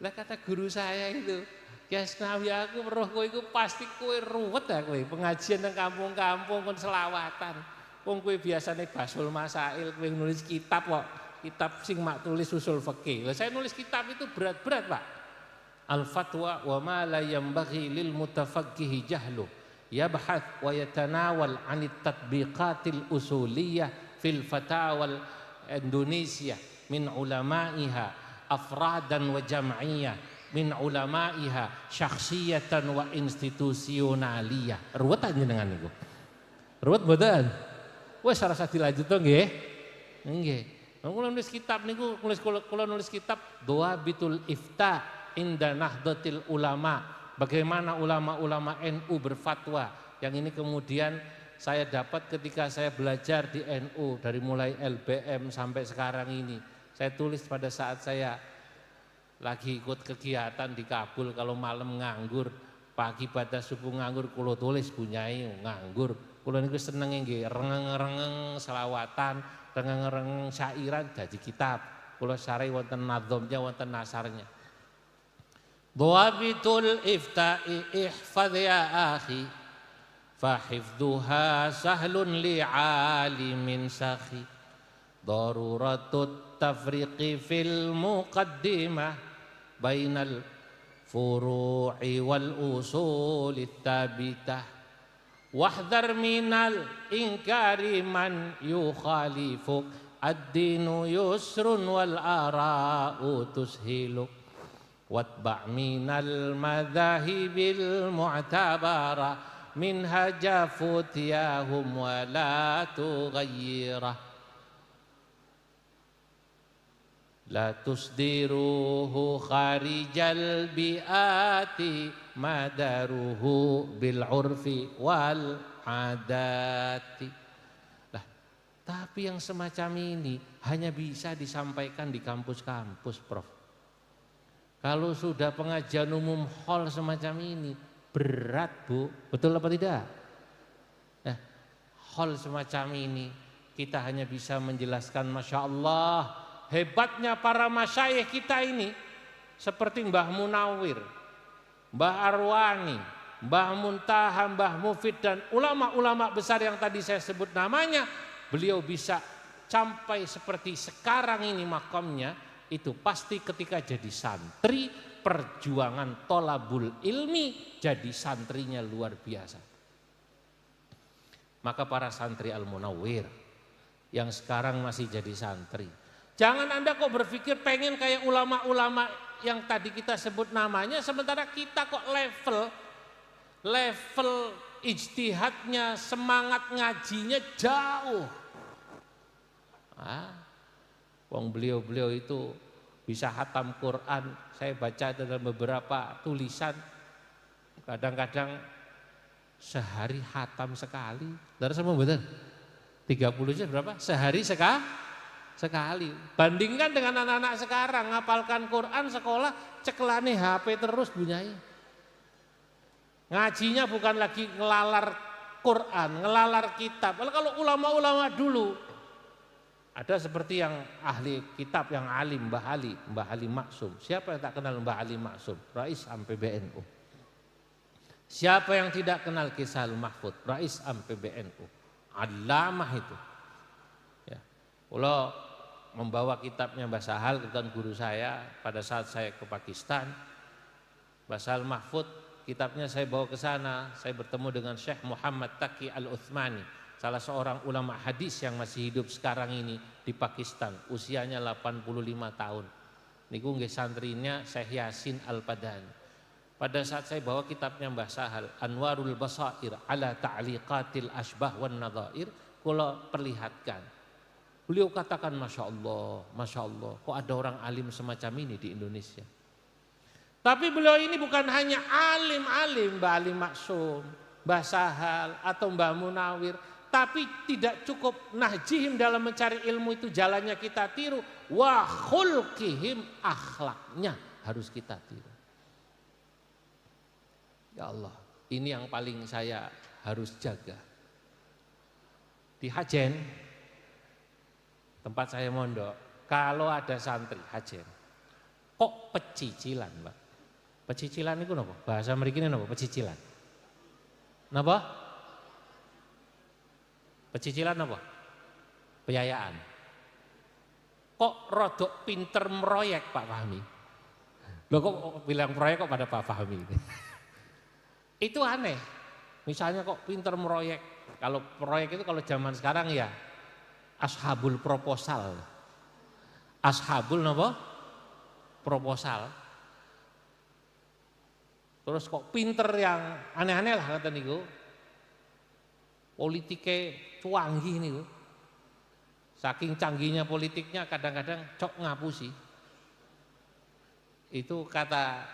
Lah kata guru saya itu, ya Asnawi aku roh kowe iku pasti kowe ruwet ya kowe pengajian nang kampung-kampung kon selawatan. Wong kowe biasane basul masail kowe nulis kitab kok. Kitab sing mak tulis usul fikih. Lah saya nulis kitab itu berat-berat, Pak. Al-fatwa wa ma la yanbaghi lil mutafaqqihi jahlu. Yabhath wa yatanawal 'anit tatbiqatil usuliyah fil fatawal Indonesia min ulama'iha afradan wa jam'iyah min ulama'iha syakhsiyatan wa institusionaliyah. Ruwet aja dengan niku. Ruwet mboten? Wes rasa dilanjut to nggih? Nggih. Kula nulis kitab niku, kula nulis kitab Dhawabitul Ifta inda Nahdlatul Ulama. Bagaimana ulama-ulama NU berfatwa. Yang ini kemudian saya dapat ketika saya belajar di NU dari mulai LBM sampai sekarang ini. Saya tulis pada saat saya lagi ikut kegiatan di Kabul, kalau malam nganggur, pagi pada subuh nganggur, kula tulis bunyai nganggur. Kula niku senenge nggih rengeng-rengeng selawatan, rengeng-rengeng syairan dadi kitab. Kula sarai wonten nadzamnya, wonten nasarnya. Dhawabitul ifta'i ihfadz ya akhi fa hifdzuha sahlun li'alimin sakhi. Daruratut tafriqi fil muqaddimah bainal furu'i wal usulit tabitah. Wahdhar minal inkari man yukhalifuk ad-dinu yusrun wal ara'u tushiluk. Watba' minal madhahibil mu'tabara minhaja futiyahum wa la tughayyirah. La tusdiruhu kharijal bi'ati madaruhu bil urfi wal adati. Lah, tapi yang semacam ini hanya bisa disampaikan di kampus-kampus, Prof. Kalau sudah pengajian umum hall semacam ini berat, Bu. Betul apa tidak? Nah, hall semacam ini kita hanya bisa menjelaskan Masya Allah hebatnya para masyayikh kita ini, seperti Mbah Munawir, Mbah Arwani, Mbah Muntaha, Mbah Mufid, dan ulama-ulama besar yang tadi saya sebut namanya. Beliau bisa sampai seperti sekarang ini makamnya, itu pasti ketika jadi santri, perjuangan tolabul ilmi, jadi santrinya luar biasa. Maka para santri Al-Munawir yang sekarang masih jadi santri, jangan Anda kok berpikir pengen kayak ulama-ulama yang tadi kita sebut namanya, sementara kita kok level ijtihadnya, semangat ngajinya jauh. Wong beliau-beliau itu bisa hatam Quran. Saya baca dalam beberapa tulisan, kadang-kadang sehari hatam sekali. Dari semua betul? 30 juz berapa? Sehari sekali. Bandingkan dengan anak-anak sekarang, ngapalkan Quran sekolah, ceklane HP terus bunyai. Ngajinya bukan lagi ngelalar Quran, ngelalar kitab. Kalau ulama-ulama dulu, ada seperti yang ahli kitab, yang alim, Mbah Ali Maksum. Siapa yang tak kenal Mbah Ali Maksum? Rais Am PBNU. Siapa yang tidak kenal Kisahul Mahfud? Rais Am PBNU. Alamah itu. Ya. Kalau membawa kitabnya Mbah Sahal, kebetulan guru saya pada saat saya ke Pakistan, Mbah Sahal Mahfud, kitabnya saya bawa ke sana. Saya bertemu dengan Syekh Muhammad Taqi Al-Uthmani, salah seorang ulama hadis yang masih hidup sekarang ini di Pakistan, usianya 85 tahun. Niku nggih santrinya Syekh Yasin Al-Padani. Pada saat saya bawa kitabnya Mbah Sahal, Anwarul Basair ala Ta'liqatil Asbah wan Nadhair, kula perlihatkan. Beliau katakan Masya Allah, kok ada orang alim semacam ini di Indonesia. Tapi beliau ini bukan hanya alim-alim, Mbah Ali Maksum, Mbah Sahal atau Mbah Munawir, tapi tidak cukup nahjihim dalam mencari ilmu itu jalannya kita tiru, wa khulqihim, akhlaknya harus kita tiru. Ya Allah, ini yang paling saya harus jaga. Di Hajen, tempat saya mondok, kalau ada santri Hajen, kok pecicilan, Mbak? Pecicilan itu napa? Bahasa mriki napa? Pecicilan. Napa? Pecicilan napa? Peyayaan. Kok rodok pinter meroyek Pak Fahmi? Loh kok bilang proyek kok pada Pak Fahmi? Itu aneh. Misalnya kok pinter meroyek. Kalau proyek itu kalau zaman sekarang ya ashabul proposal. Ashabul napa? Proposal. Terus kok pinter yang aneh-aneh lah kata niku. Politiknya cuanggih niku. Saking canggihnya politiknya kadang-kadang cok ngapusi. Itu kata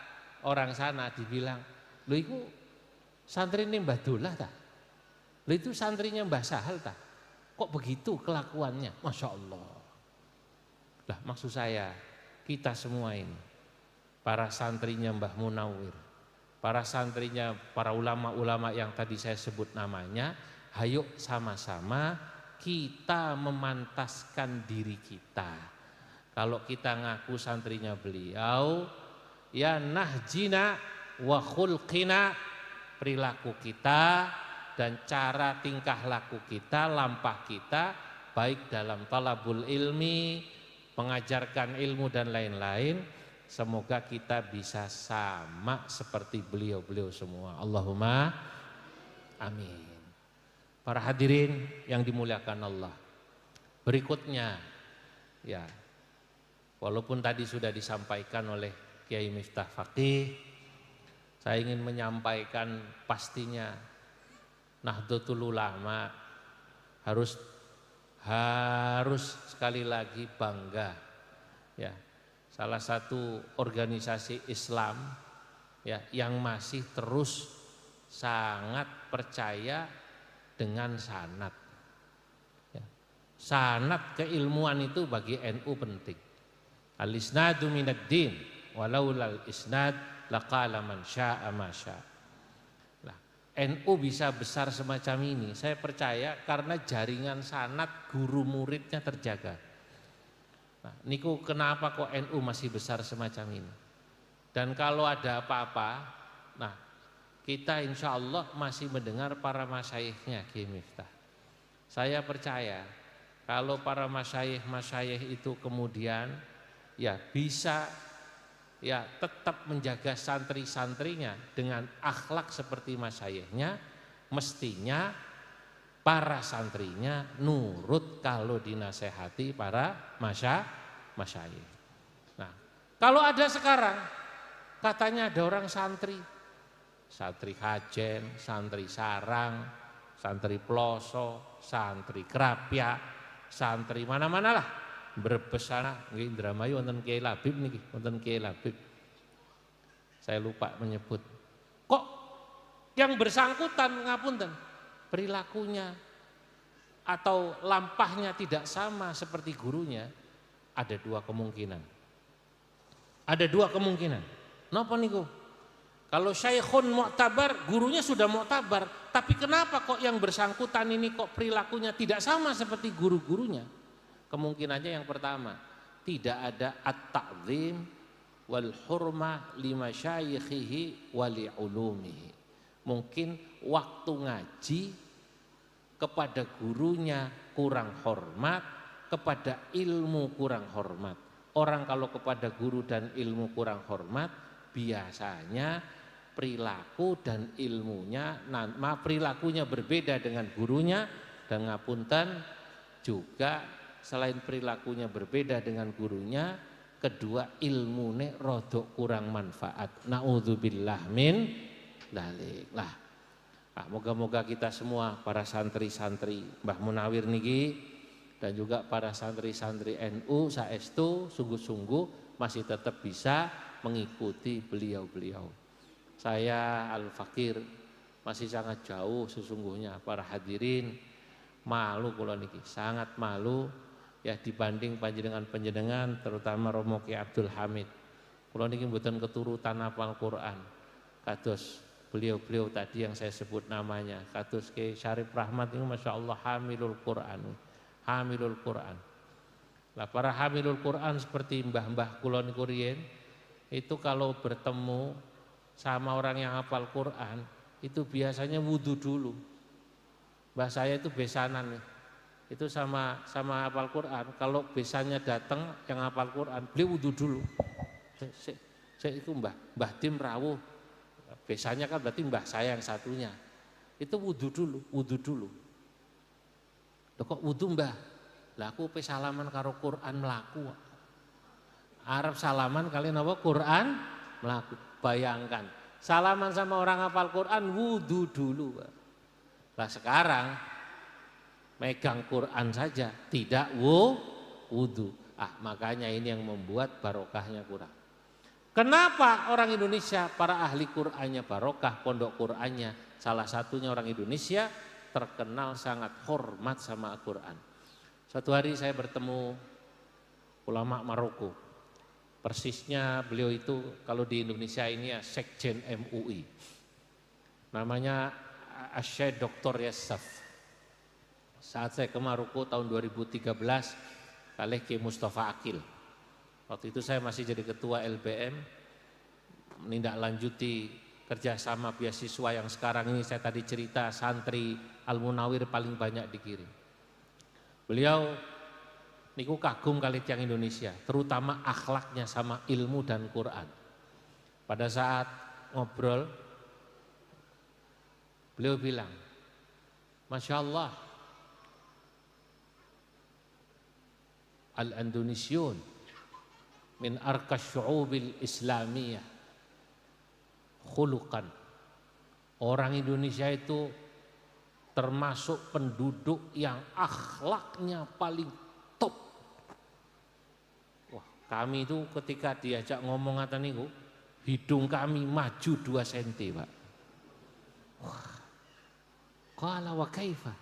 orang sana dibilang, "Lho iku santri ini Mbah Dolah tak? Lho itu santrinya Mbah Sahal tak? Kok begitu kelakuannya? Masya Allah." Lah maksud saya kita semua ini, para santrinya Mbah Munawir, para santrinya para ulama-ulama yang tadi saya sebut namanya, hayo sama-sama kita memantaskan diri kita. Kalau kita ngaku santrinya beliau, ya nahjina wa khulqina, perilaku kita dan cara tingkah laku kita, lampah kita, baik dalam talabul ilmi, mengajarkan ilmu dan lain-lain, semoga kita bisa sama seperti beliau-beliau semua. Allahumma amin. Para hadirin yang dimuliakan Allah, berikutnya ya, walaupun tadi sudah disampaikan oleh Kiai Miftah Faqih, saya ingin menyampaikan pastinya Nahdlatul Ulama harus sekali lagi bangga ya, salah satu organisasi Islam ya yang masih terus sangat percaya dengan sanad ya. Sanad keilmuan itu bagi NU penting. Al-isnadu minad din walaulal isnad laqala man syaa ma syaa. Nah, NU bisa besar semacam ini saya percaya karena jaringan sanad guru muridnya terjaga. Nah, niku kenapa kok NU masih besar semacam ini. Dan kalau ada apa-apa, nah kita insya Allah masih mendengar para masyayikhnya Kiai Miftah. Saya percaya kalau para masyayikh itu kemudian ya bisa ya tetap menjaga santri-santrinya dengan akhlak seperti masyayikhnya, mestinya para santrinya nurut kalau dinasehati para masyayikh. Nah, kalau ada sekarang katanya ada orang santri Hajen, santri Sarang, santri Ploso, santri Krapyak, santri mana-mana lah, Brebes sana, nggih Indramayu wonten Kiai Labib niki, wonten Kiai Labib. Saya lupa menyebut. Kok yang bersangkutan ngapunten perilakunya atau lampahnya tidak sama seperti gurunya? Ada dua kemungkinan. Ada dua kemungkinan. Napa niku? Kalau syaikhun mu'tabar, gurunya sudah mu'tabar, tapi kenapa kok yang bersangkutan ini kok perilakunya tidak sama seperti guru-gurunya? Kemungkinannya yang pertama, tidak ada at-ta'zim wal hurmah li masyayikhihi wa li ulumihi. Mungkin waktu ngaji kepada gurunya kurang hormat, kepada ilmu kurang hormat. Orang kalau kepada guru dan ilmu kurang hormat, biasanya perilaku dan ilmunya, perilakunya berbeda dengan gurunya, dan ngapunten juga selain perilakunya berbeda dengan gurunya, kedua ilmune rodok kurang manfaat. Naudzubillah min dzalik. Lah, moga-moga kita semua para santri-santri Mbah Munawir niki dan juga para santri-santri NU saestu sungguh-sungguh masih tetap bisa mengikuti beliau-beliau. Saya Al-Fakir masih sangat jauh sesungguhnya para hadirin, malu kula niki, sangat malu ya dibanding panjenengan-panjenengan terutama Romo Ki Abdul Hamid. Kula niki mboten keturutan hafal Quran. Kados beliau-beliau tadi yang saya sebut namanya, kados Ki Syarif Rahmat ini Masya Allah hamilul Quran. Hamilul Quran. Lah para hamilul Quran seperti mbah-mbah kula niku riyen itu kalau bertemu sama orang yang hafal Quran itu biasanya wudhu dulu. Mbah saya itu besanan nih. Itu sama hafal Quran. Kalau besannya datang yang hafal Quran, beliau wudhu dulu. Saya itu mbah Tim rawuh. Besannya kan berarti mbah saya yang satunya. Itu wudhu dulu. Loh kok wudhu mbah? Lah aku pe salaman karo Quran melaku. Arab salaman kalian apa Quran melaku. Bayangkan, salaman sama orang hafal Quran wudhu dulu. Lah sekarang megang Quran saja tidak wudhu. Makanya ini yang membuat barokahnya kurang. Kenapa orang Indonesia para ahli Qurannya barokah, pondok Qurannya salah satunya orang Indonesia terkenal sangat hormat sama Al-Quran. Suatu hari saya bertemu ulama Maroko. Persisnya beliau itu kalau di Indonesia ini ya Sekjen MUI. Namanya Syekh Dr. Yassaf. Saat saya ke Maroko tahun 2013 kalih Ki Mustafa Akil. Waktu itu saya masih jadi ketua LBM, menindaklanjuti kerjasama beasiswa yang sekarang ini saya tadi cerita santri Al-Munawir paling banyak dikirim. Beliau niku kagum kali tiang Indonesia, terutama akhlaknya sama ilmu dan Quran. Pada saat ngobrol, beliau bilang, Masya Allah, Al-Indonesiun min arkas syu'ubil islamiyah khuluqan. Orang Indonesia itu termasuk penduduk yang akhlaknya paling top. Wah, kami itu ketika diajak ngomong ngata niku, hidung kami maju 2 cm, Pak. Wah. Qala wa kaifa?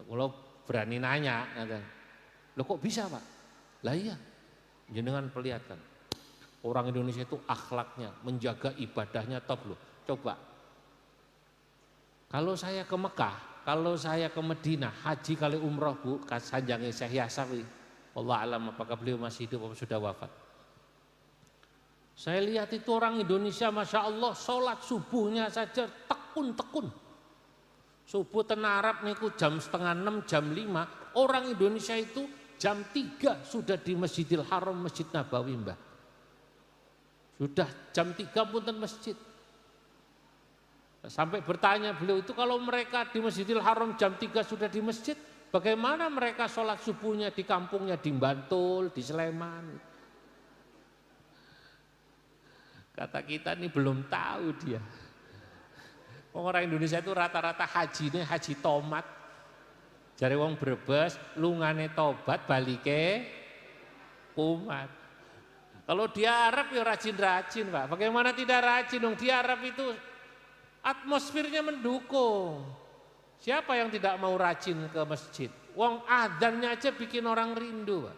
Kalau berani nanya, loh kok bisa, Pak? Lah iya, jenengan perlihatkan. Orang Indonesia itu akhlaknya, menjaga ibadahnya top loh. Coba, kalau saya ke Mekah, kalau saya ke Medina, haji kali umroh Bu, sanjange Syekh Yasawi, Allah alam apakah beliau masih hidup atau sudah wafat. Saya lihat itu orang Indonesia Masya Allah, sholat subuhnya saja tekun-tekun. Subuh ten Arab niku jam 5:30, jam 5, orang Indonesia itu jam 3 sudah di Masjidil Haram, Masjid Nabawi Mbah. Sudah jam 3 pun ten masjid. Sampai bertanya beliau itu kalau mereka di Masjidil Haram jam 3 sudah di masjid, bagaimana mereka sholat subuhnya di kampungnya di Bantul, di Sleman. Kata kita ini belum tahu dia. Orang Indonesia itu rata-rata hajinya haji tomat. Jare wong Brebes lungane tobat balike kumat. Kalau di Arab ya rajin-rajin, Pak. Bagaimana tidak rajin dong? Di Arab itu atmosfernya mendukung. Siapa yang tidak mau rajin ke masjid? Wong adzannya aja bikin orang rindu, Pak.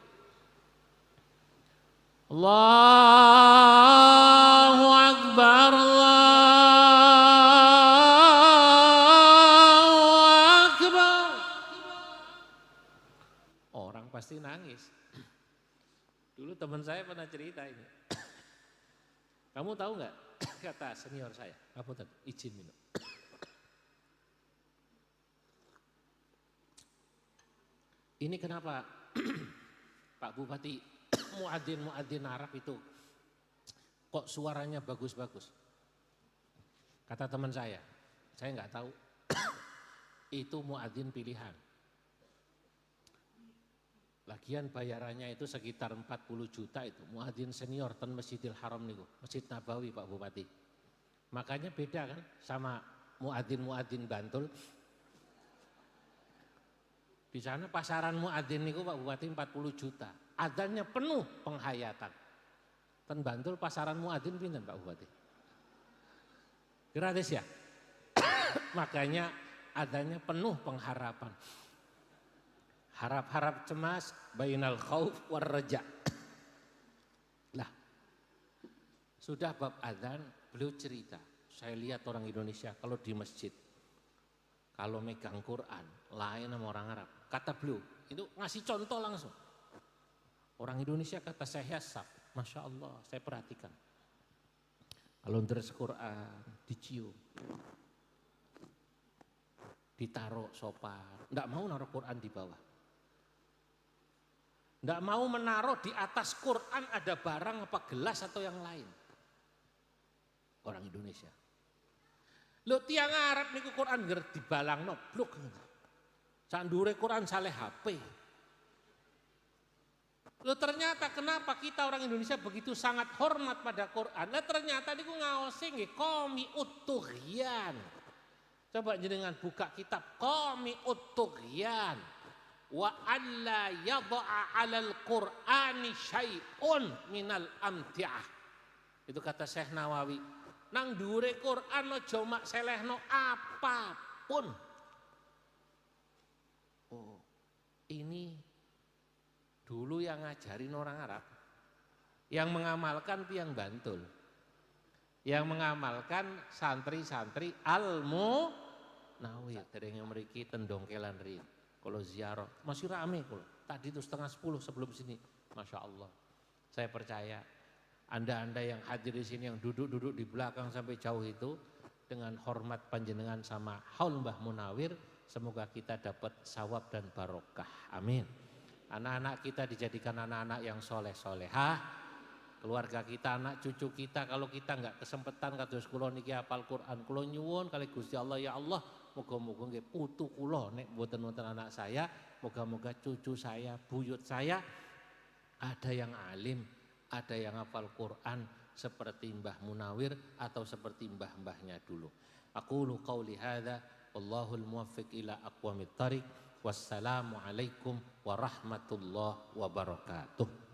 Allahu Akbar, Allahu Akbar. Orang pasti nangis. Dulu teman saya pernah cerita ini. Kamu tahu nggak? Kata senior saya, apa tadi? Izin minum. Ini kenapa Pak Bupati muadzin Arab itu kok suaranya bagus-bagus? Kata teman saya nggak tahu. Itu muadzin pilihan. Lagian bayarannya itu sekitar 40 juta itu. Muadzin senior ten Masjidil Haram niku, Masjid Nabawi Pak Bupati. Makanya beda kan sama muadzin Bantul. Di sana pasaran muadzin niku Pak Bupati 40 juta. Adzannya penuh penghayatan. Ten Bantul pasaran muadzin pinten Pak Bupati? Gratis ya? Makanya adzannya penuh pengharapan. Harap-harap cemas bainal khauf war raja. Lah, sudah bab adzan beliau cerita, saya lihat orang Indonesia kalau di masjid, kalau megang Quran lain sama orang Arab. Kata beliau, itu ngasih contoh langsung. Orang Indonesia kata saya saf, Masya Allah saya perhatikan. Kalau deres Quran dicium, ditaruh sopan, enggak mau naruh Quran di bawah. Enggak mau menaruh di atas Quran ada barang apa gelas atau yang lain. Orang Indonesia. Lo tiang Arab niku Quran nger dibalangno blok. Sandure Quran saleh HP. Lo ternyata kenapa kita orang Indonesia begitu sangat hormat pada Quran? Lah ternyata niku ngaose nggih qomi utughyan. Coba jenengan buka kitab qomi utughyan. Wa alla yadha'a 'alal Qur'ani syai'un minal amti'ah. Itu kata Syekh Nawawi. Nang dhuwure Quran aja mak selehno apapun. Oh, ini dulu yang ngajarin orang Arab, yang mengamalkan tiang Bantul, yang mengamalkan santri-santri Al-Munawwir. Dereng mriki tendongkelan rin. Kalau ziarah masih rame kalau tadi itu 9:30 sebelum sini, Masya Allah. Saya percaya anda yang hadir di sini, yang duduk di belakang sampai jauh itu, dengan hormat panjenengan sama haul Mbah Munawwir, semoga kita dapat sawab dan barokah. Amin. Anak-anak kita dijadikan anak-anak yang soleh-solehah, keluarga kita, anak cucu kita, kalau kita nggak kesempatan kados kula niki hafal Quran, kula nyuwun kali Gusti Allah, ya Allah, moga-moga nggih putu kula nek mboten wonten anak saya, moga-moga cucu saya, buyut saya ada yang alim, ada yang hafal Quran seperti Mbah Munawwir atau seperti mbah-mbahnya dulu. Aqulu qauli hadza wallahul muwaffiq ila aqwamit thariq. Wassalamu alaikum warahmatullahi wabarakatuh.